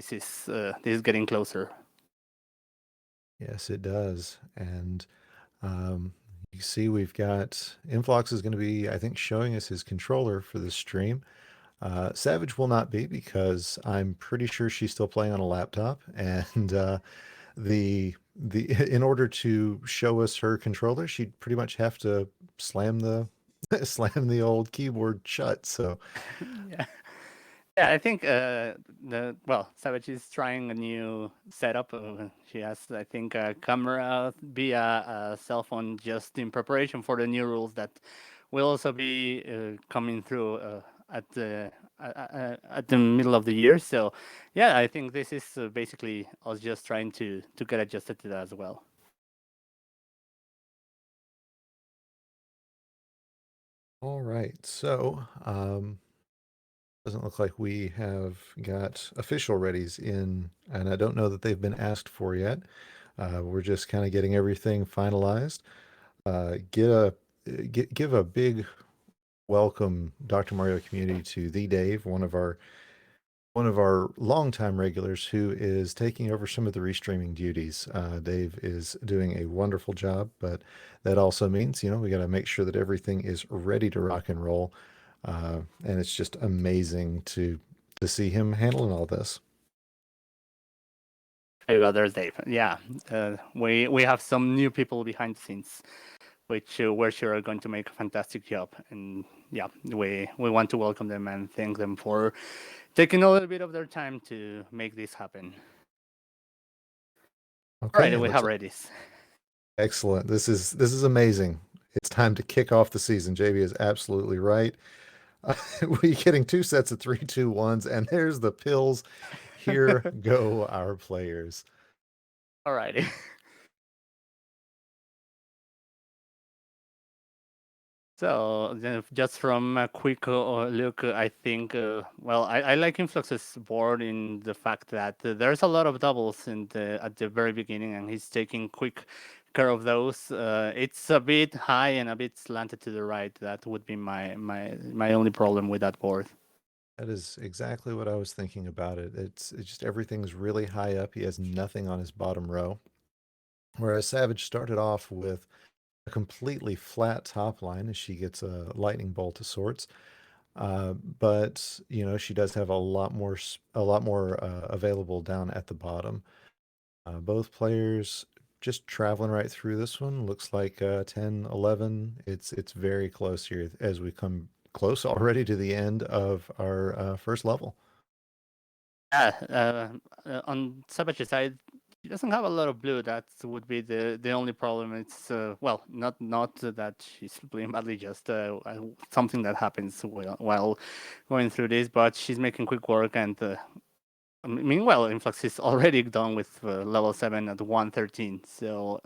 this is getting closer. Yes, it does. And you see, we've got inphlox is going to be, I think, showing us his controller for this stream. Savage will not be because I'm pretty sure she's still playing on a laptop, and the in order to show us her controller, she'd pretty much have to slam the slam the old keyboard shut. So Yeah. Yeah, I think Savage is trying a new setup. She has, I think, a camera via a cell phone just in preparation for the new rules that will also be coming through at the middle of the year. So, yeah, I think this is basically us just trying to get adjusted to that as well. all right, so doesn't look like we have got official readies in, and I don't know that they've been asked for yet. We're just kind of getting everything finalized. Give a big welcome, Dr. Mario community, to the Dave, one of our longtime regulars who is taking over some of the restreaming duties. Dave is doing a wonderful job, but that also means, we got to make sure that everything is ready to rock and roll. And it's just amazing to see him handling all this. There you go, there's Dave. Yeah, we have some new people behind the scenes, which we're sure are going to make a fantastic job. And yeah, we want to welcome them and thank them for taking a little bit of their time to make this happen. All Okay, right, it we looks have redis. excellent. This is amazing. It's time to kick off the season. JB is absolutely right. We're getting two sets of 3-2-1s, and there's the pills. Here go our players. All righty. So just from a quick look, I think, I like Influx's board in the fact that there's a lot of doubles at the very beginning, and he's taking quick care of those. It's a bit high and a bit slanted to the right. That would be my only problem with that board. That is exactly what I was thinking about it. It's just everything's really high up. He has nothing on his bottom row. Whereas Savage started off with a completely flat top line as she gets a lightning bolt of sorts. But she does have a lot more available down at the bottom. Both players just traveling right through this one. Looks like 10, 11. It's very close here as we come close already to the end of our first level. Yeah, on Savage's side, he doesn't have a lot of blue. That would be the only problem. It's not that she's playing badly, just something that happens while going through this. But she's making quick work, and meanwhile, Influx is already done with level 7 at 113. So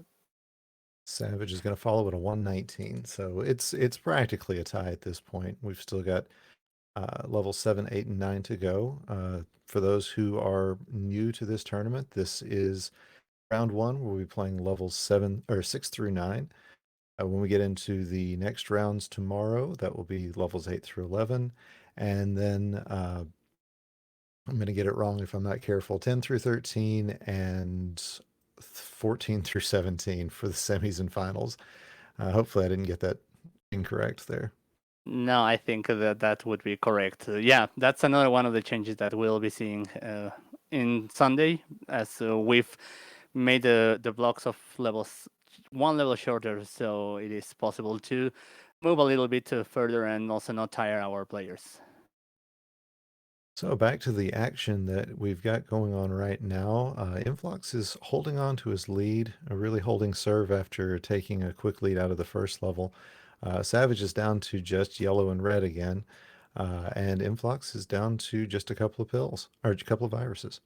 Savage is going to follow at a 119, so it's practically a tie at this point. We've still got level 7, 8, and 9 to go. For those who are new to this tournament, this is round one. We'll be playing levels 7 or 6 through 9. When we get into the next rounds tomorrow, that will be levels 8 through 11, and then I'm going to get it wrong if I'm not careful. 10 through 13 and 14 through 17 for the semis and finals. Hopefully, I didn't get that incorrect there. no, I think that would be correct. Yeah, that's another one of the changes that we'll be seeing in Sunday, as we've made the blocks of levels one level shorter, so it is possible to move a little bit further and also not tire our players. So back to the action that we've got going on right now. Influx is holding on to his lead, really holding serve after taking a quick lead out of the first level. Savage is down to just yellow and red again, and Influx is down to just a couple of pills, or a couple of viruses.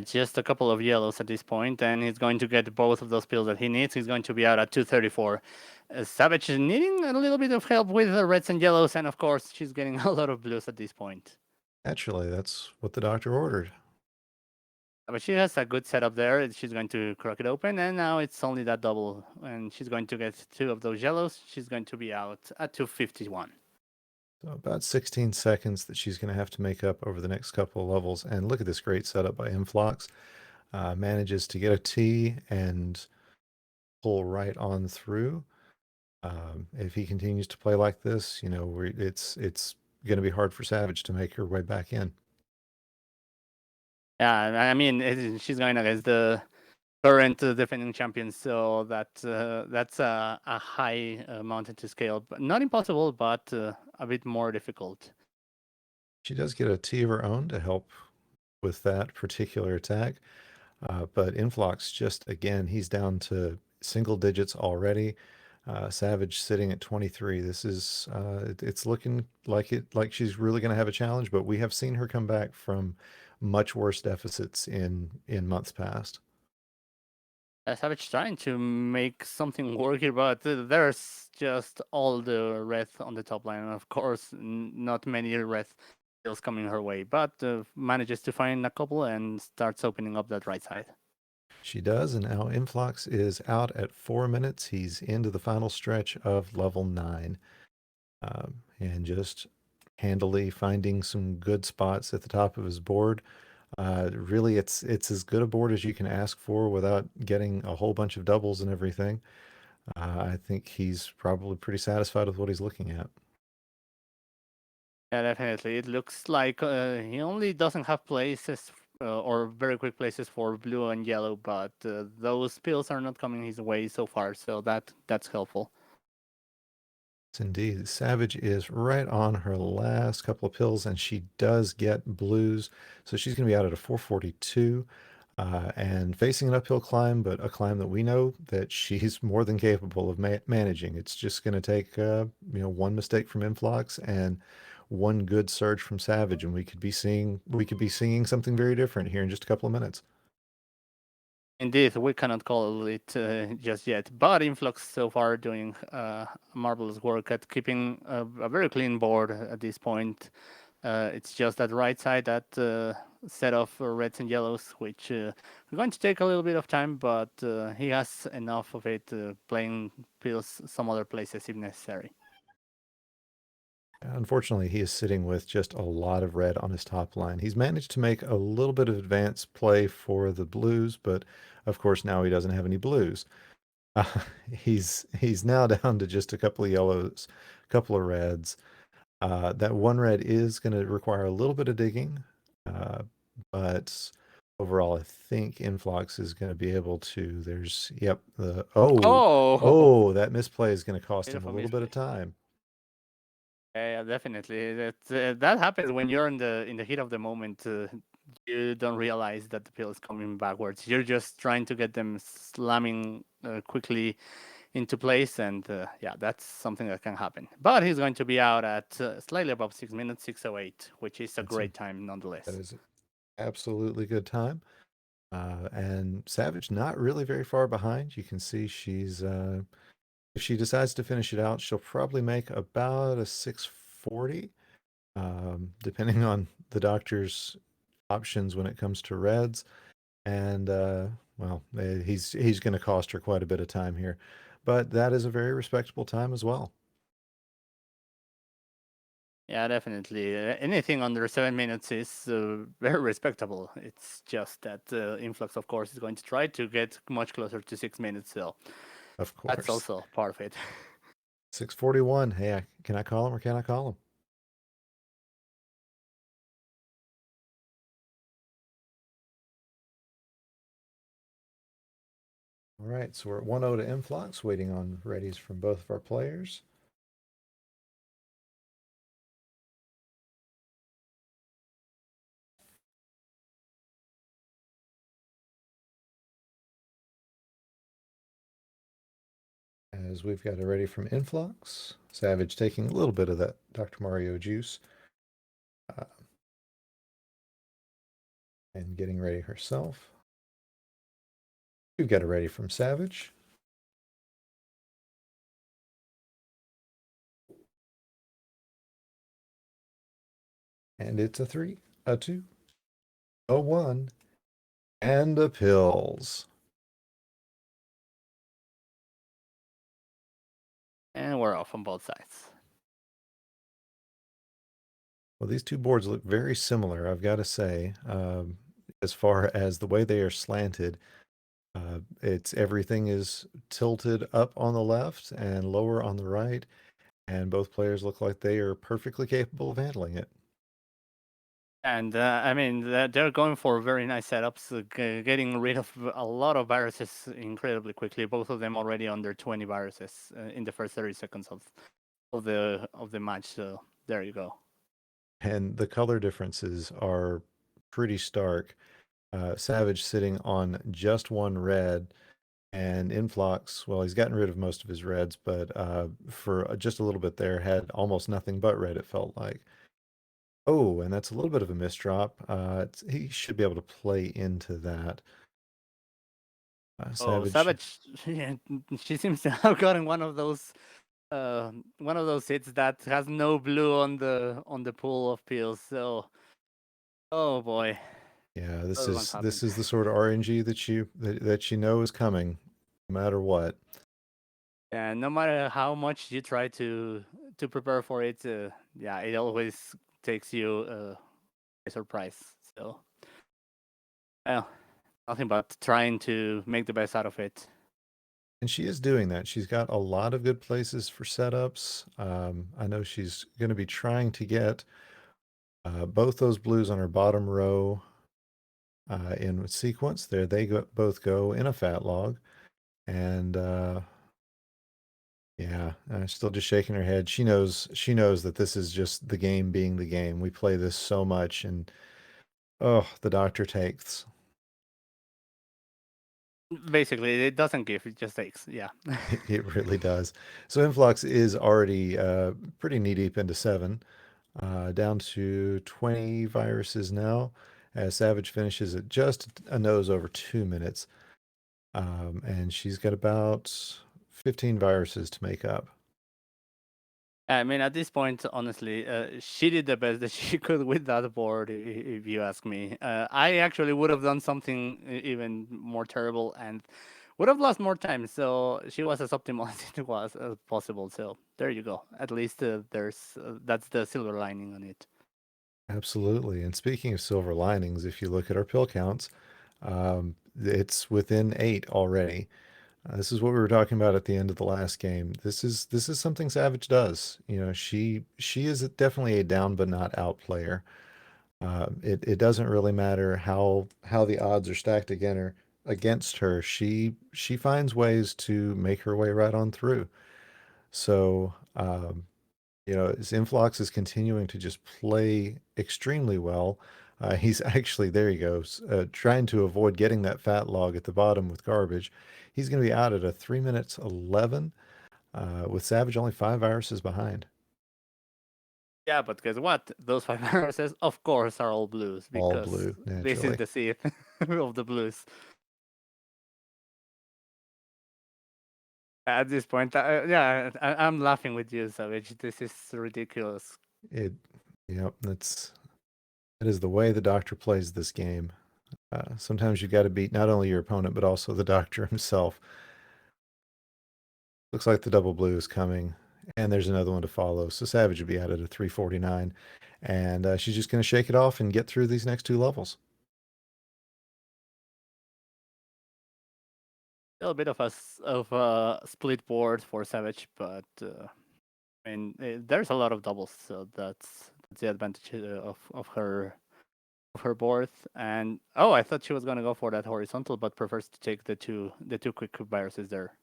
Just a couple of yellows at this point, and he's going to get both of those pills that he needs. He's going to be out at 234. Savage is needing a little bit of help with the reds and yellows, and of course, she's getting a lot of blues at this point. Naturally, that's what the doctor ordered. But she has a good setup there. She's going to crack it open, and now it's only that double, and she's going to get two of those yellows. She's going to be out at 251. So about 16 seconds that she's going to have to make up over the next couple of levels. And look at this great setup by inphlox. Manages to get a T and pull right on through. If he continues to play like this, you know, it's going to be hard for Savage to make her way back in. Yeah, I mean, she's going against the current defending champion, so that's a high mountain to scale, but not impossible, but a bit more difficult. She does get a T of her own to help with that particular attack. But inphlox just again, he's down to single digits already. Savage sitting at 23. This is it's looking like she's really going to have a challenge, but we have seen her come back from much worse deficits in months past. Savage trying to make something work here, but there's just all the red on the top line. And of course, not many red kills coming her way, but manages to find a couple and starts opening up that right side. She does, and now inphlox is out at 4 minutes. He's into the final stretch of level 9, and just handily finding some good spots at the top of his board. Really, it's as good a board as you can ask for without getting a whole bunch of doubles and everything. I think he's probably pretty satisfied with what he's looking at. Yeah, definitely. It looks like he only doesn't have places or very quick places for blue and yellow, but those pills are not coming his way so far, so that's helpful. Indeed, Savage is right on her last couple of pills, and she does get blues, so she's going to be out at a 442. And facing an uphill climb, but a climb that we know that she's more than capable of managing. It's just going to take, one mistake from inphlox and one good surge from Savage, and we could be singing something very different here in just a couple of minutes. Indeed, we cannot call it just yet, but inphlox so far doing marvelous work at keeping a very clean board at this point. It's just that right side, that set of reds and yellows, which are going to take a little bit of time, but he has enough of it playing pills some other places if necessary. Unfortunately, he is sitting with just a lot of red on his top line. He's managed to make a little bit of advanced play for the blues, but of course now he doesn't have any blues. Uh, he's now down to just a couple of yellows, a couple of reds. That one red is going to require a little bit of digging, uh, but overall, I think inphlox is going to be able to. There's, yep, Oh, that misplay is going to cost bit him of a a little bit misplay. of time. Yeah, definitely. That happens when you're in the heat of the moment. You don't realize that the pill is coming backwards. You're just trying to get them slamming quickly into place, and yeah, that's something that can happen. But he's going to be out at slightly above 6 minutes, 6:08, which is a That's a great time that nonetheless. is absolutely good time. And Savage not really very far behind. You can see she's if she decides to finish it out, she'll probably make about a 640, depending on the doctor's options when it comes to reds. And he's going to cost her quite a bit of time here, but that is a very respectable time as well. Yeah, definitely. Anything under 7 minutes is very respectable. It's just that Influx, of course, is going to try to get much closer to 6 minutes. So Of that's course. also part of it. 641. Hey, can I call him or can I call him? All right, so we're at 1-0 to influx, waiting on readies from both of our players. As we've got a ready from influx. Savage taking a little bit of that Dr. Mario juice. And getting ready herself. We've got a ready from Savage. And it's a 3, a 2, a 1, and a pills. And we're off on both sides. Well, these two boards look very similar, I've got to say, as far as the way they are slanted. It's everything is tilted up on the left and lower on the right, and both players look like they are perfectly capable of handling it. And I mean, they're going for very nice setups, getting rid of a lot of viruses incredibly quickly. Both of them already under 20 viruses in the first 30 seconds of the match. So there you go. And the color differences are pretty stark. Savage sitting on just one red, and inphlox, well, he's gotten rid of most of his reds, but for just a little bit there, had almost nothing but red, it felt like. Oh, and that's a little bit of a misdrop. He should be able to play into that. Oh, Savage, Savage, yeah, she seems to have gotten one of those hits that has no blue on the pool of pills. So, oh boy, yeah, this those ones is happen. this is the sort of RNG that you know is coming, no matter what. And no matter how much you try to prepare for it, yeah, it always takes you by surprise. So, well, nothing but trying to make the best out of it. And she is doing that. She's got a lot of good places for setups. I know she's going to be trying to get both those blues on her bottom row in sequence. There they both go in a fat log. And yeah, still just shaking her head. She knows that this is just the game being the game. We play this so much, and oh, the doctor takes. Basically, it doesn't give; it just takes. Yeah. It really does. So Influx is already pretty knee deep into seven, down to 20 viruses now, as Savage finishes at just a nose over 2 minutes. And she's got about 15 viruses to make up. I mean, at this point, honestly, she did the best that she could with that board, if you ask me. I actually would have done something even more terrible and would have lost more time. So she was as optimal as it was as possible. So there you go. At least there's that's the silver lining on it. Absolutely. And speaking of silver linings, if you look at our pill counts, it's within 8 already. This is what we were talking about at the end of the last game. This is something Savage does. You know, she is definitely a down but not out player. It doesn't really matter how the odds are stacked against her. She finds ways to make her way right on through. So you know, his influx is continuing to just play extremely well. He's actually, there he goes, trying to avoid getting that fat log at the bottom with garbage. He's going to be out at a 3 minutes 11, with Savage only 5 viruses behind. Yeah, but guess what? Those five viruses, of course, are all blues All because blue, this is naturally. the seed of the blues. At this point, yeah, I'm laughing with you, Savage. This is ridiculous. It, yep, that is the way the doctor plays this game. Sometimes you got to beat not only your opponent, but also the doctor himself. Looks like the double blue is coming, and there's another one to follow. So Savage would be out at a 349, and she's just going to shake it off and get through these next two levels. Still a bit of of a split board for Savage, but I mean, there's a lot of doubles, so that's the advantage of her board. And oh, I thought she was gonna go for that horizontal, but prefers to take the two quick viruses there.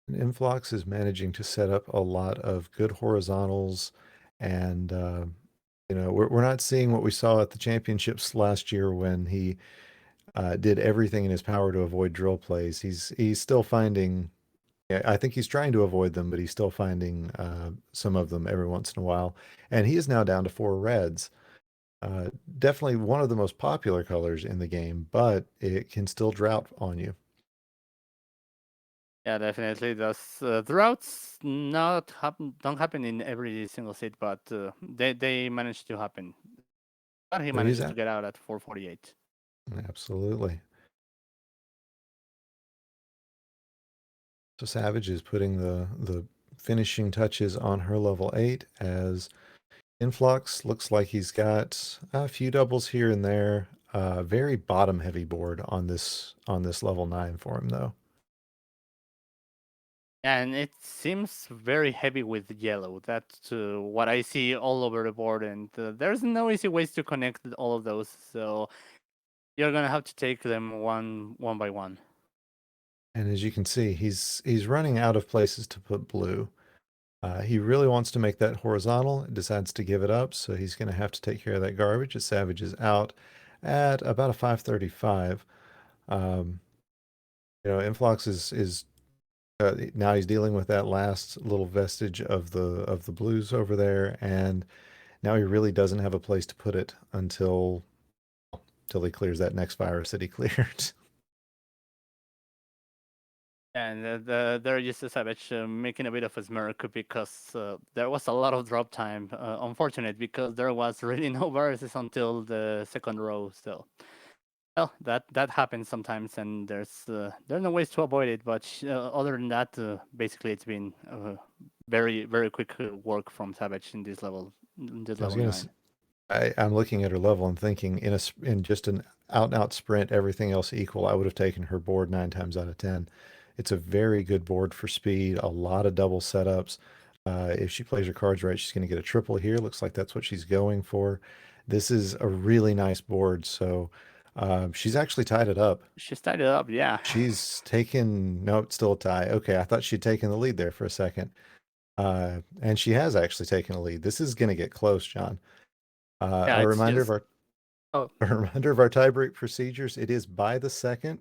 And Influx is managing to set up a lot of good horizontals, and you know we're not seeing what we saw at the championships last year when he did everything in his power to avoid drill plays. He's still finding. Yeah, I think he's trying to avoid them, but he's still finding some of them every once in a while. And he is now down to 4 reds. Uh, Definitely one of the most popular colors in the game, but it can still drought on you. Yeah, definitely does. Droughts not happen don't happen in every single seat, but they manage to happen. But he So he's manages to at get out at 448. absolutely. So Savage is putting the finishing touches on her level 8 as Influx looks like he's got a few doubles here and there. Very bottom heavy board on this level 9 for him though. And it seems very heavy with yellow. That's what I see all over the board, and there's no easy ways to connect all of those. So you're gonna have to take them one by one. And as you can see, he's running out of places to put blue. He really wants to make that horizontal, decides to give it up, so he's going to have to take care of that garbage. As Savage is out at about a 535. Um, Influx is now he's dealing with that last little vestige of the blues over there, and now he really doesn't have a place to put it until he clears that next virus that he cleared. And they're just a Savage making a bit of a smirk because there was a lot of drop time. Unfortunate because there was really no viruses until the second row. So well, that happens sometimes, and there's no ways to avoid it. But other than that, basically it's been very very quick work from Savage in this level, I was level gonna. 9. I'm looking at her level and thinking in just an out and out sprint, everything else equal, I would have taken her board 9 times out of 10. It's a very good board for speed, a lot of double setups. If she plays her cards right, she's going to get a triple here. Looks like that's what she's going for. This is a really nice board. So she's actually tied it up. She's tied it up, yeah. She's taken, no, it's still a tie. Okay, I thought she'd taken the lead there for a second. And she has actually taken a lead. This is going to get close, John. Yeah, A it's reminder of just our oh a reminder of our tiebreak procedures. It is by the second,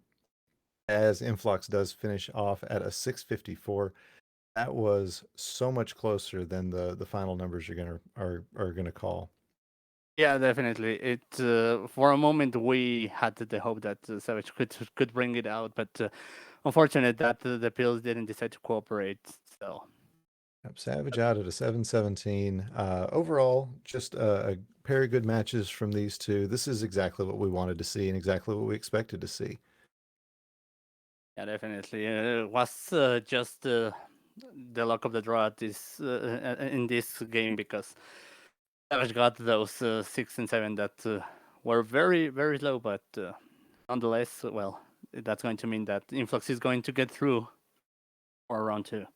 as Influx does finish off at a 654. That was so much closer than the final numbers are gonna call. yeah, definitely. It for a moment we had the hope that Savage could bring it out, but unfortunate that the pills didn't decide to cooperate. So Savage out at a 717. Overall, just a pair of good matches from these two. This is exactly what we wanted to see and exactly what we expected to see. yeah, definitely. It was just the luck of the draw at this in this game because Savage got those 6 and 7 that were very very low, but nonetheless, well, that's going to mean that Influx is going to get through for round 2.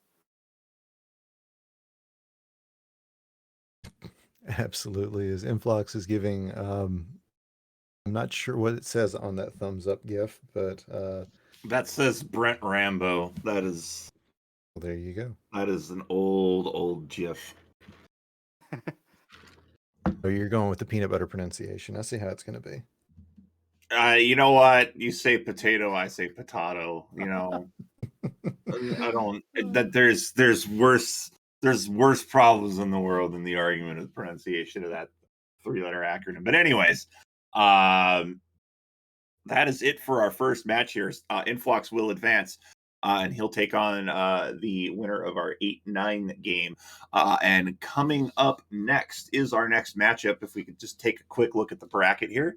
Absolutely, as Influx is giving. I'm not sure what it says on that thumbs up gif, but that says Brent Rambo. Well, there you go. That is an old GIF. So you're going with the peanut butter pronunciation. I see how it's going to be. You know what? You say potato, I say potato. You know, I don't. That there's worse problems in the world than the argument of the pronunciation of that 3-letter acronym. But anyways, that is it for our first match here. Influx will advance, and he'll take on the winner of our 8-9 game. And coming up next is our next matchup. If we could just take a quick look at the bracket here.